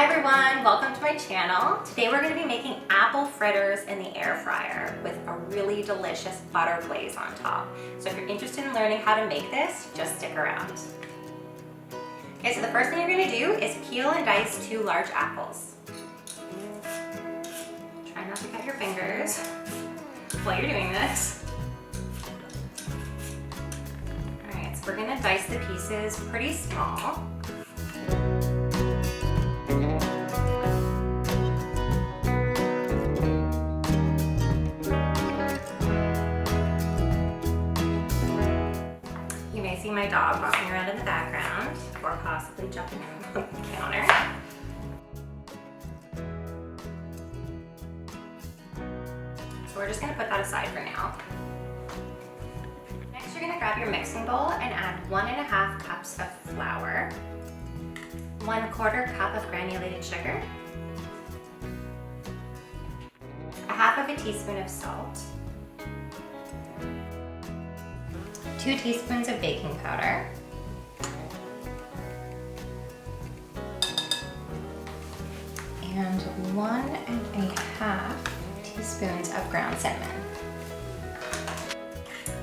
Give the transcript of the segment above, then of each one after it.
Hi everyone, welcome to my channel. Today we're going to be making apple fritters in the air fryer with a really delicious butter glaze on top. So if you're interested in learning how to make this, just stick around. Okay, so the first thing you're going to do is peel and dice 2 large apples. Try not to cut your fingers while you're doing this. Alright, so we're going to dice the pieces pretty small. See my dog walking around in the background or possibly jumping on the counter. So we're just going to put that aside for now. Next, you're going to grab your mixing bowl and add 1½ cups of flour, 1/4 cup of granulated sugar, 1/2 teaspoon of salt, 2 teaspoons of baking powder, and 1½ teaspoons of ground cinnamon.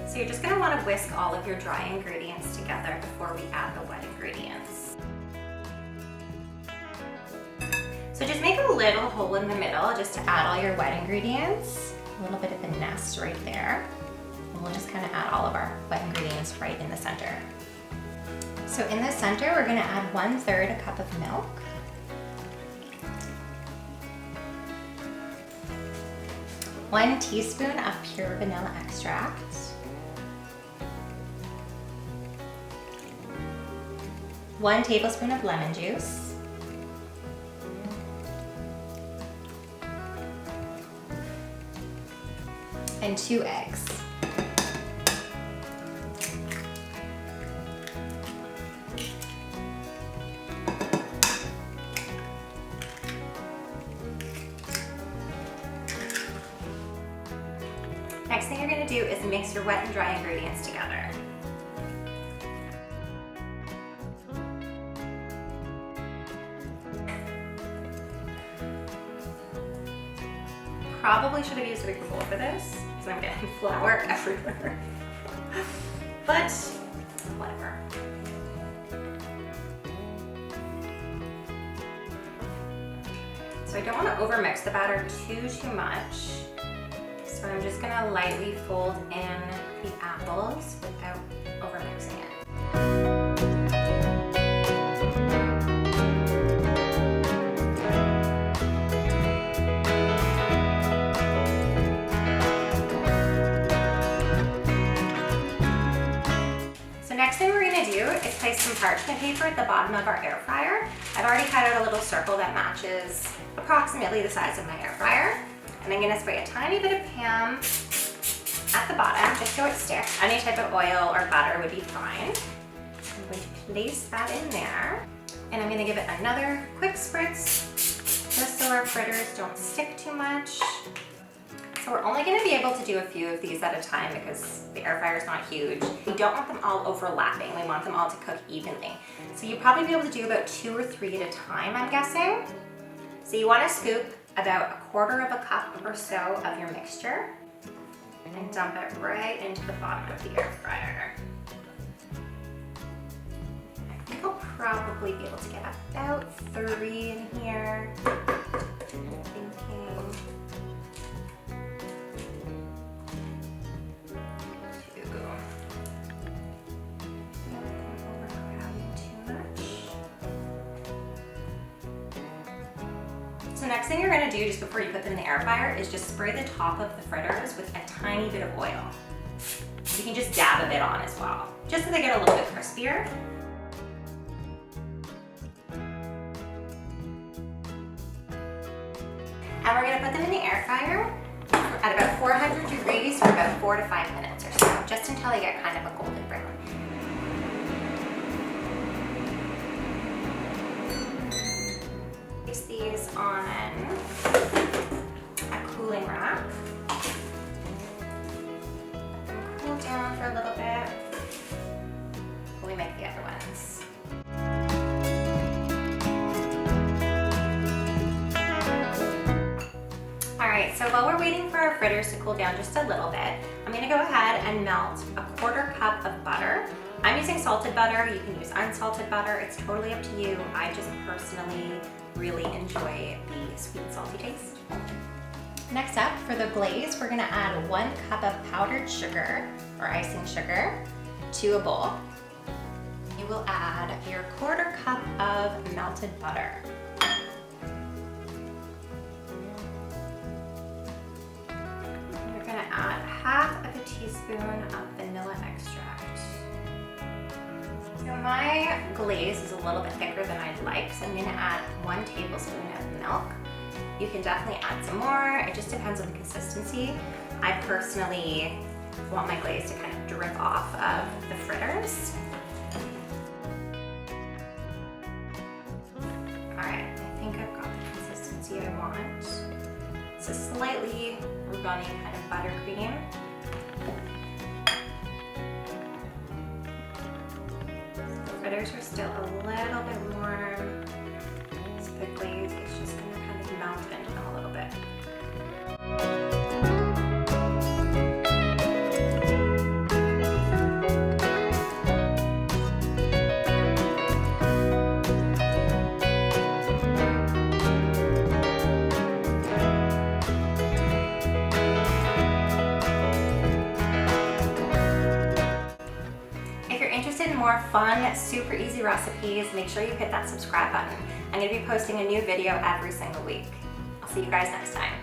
So you're just going to want to whisk all of your dry ingredients together before we add the wet ingredients. So just make a little hole in the middle just to add all your wet ingredients, a little bit of the nest right there. And we'll just kind of add all of our wet ingredients right in the center. So in the center, we're going to add 1/3 a cup of milk, one teaspoon of pure vanilla extract, one tablespoon of lemon juice, and 2 eggs. Next thing you're going to do is mix your wet and dry ingredients together. Probably should have used a bigger bowl for this because I'm getting flour everywhere. But whatever. So I don't want to overmix the batter too much. So I'm just going to lightly fold in the apples without overmixing it. So next thing we're going to do is place some parchment paper at the bottom of our air fryer. I've already cut out a little circle that matches approximately the size of my air fryer. And I'm going to spray a tiny bit of Pam at the bottom just so it sticks. Any type of oil or butter would be fine. I'm going to place that in there. And I'm going to give it another quick spritz just so our fritters don't stick too much. So we're only going to be able to do a few of these at a time because the air fryer is not huge. We don't want them all overlapping. We want them all to cook evenly. So you'll probably be able to do about 2 or 3 at a time, I'm guessing. So you want to scoop about 1/4 cup or so of your mixture and dump it right into the bottom of the air fryer. I think I'll probably be able to get about 3 in here. I'm thinking 2. Overcrowding too much. So next thing you're going to do just before you put them in the air fryer is just spray the top of the fritters with a tiny bit of oil. You can just dab a bit on as well, just so they get a little bit crispier. And we're going to put them in the air fryer at about 400 degrees for about 4 to 5 minutes or so, just until they get kind of a golden brown. Place these on a cooling rack. Let them cool down for a little bit while we make the other ones. so while we're waiting for our fritters to cool down just a little bit, I'm gonna go ahead and melt a 1/4 cup of butter. I'm using salted butter, you can use unsalted butter, it's totally up to you. I just personally really enjoy the sweet salty taste. Next up, for the glaze, we're gonna add 1 cup of powdered sugar, or icing sugar, to a bowl. You will add your 1/4 cup of melted butter. You're gonna add 1/2 teaspoon of vanilla extract. So my glaze is a little bit thicker than I'd like, so I'm gonna add 1 tablespoon of milk. You can definitely add some more, it just depends on the consistency. I personally want my glaze to kind of drip off of the fritters. Alright, I think I've got the consistency I want. It's a slightly runny kind of buttercream. The fritters are still a little bit warm, so the glaze is just going to kind of melt into them a little bit. If you're interested in more fun, super easy recipes, make sure you hit that subscribe button. I'm going to be posting a new video every single week. I'll see you guys next time.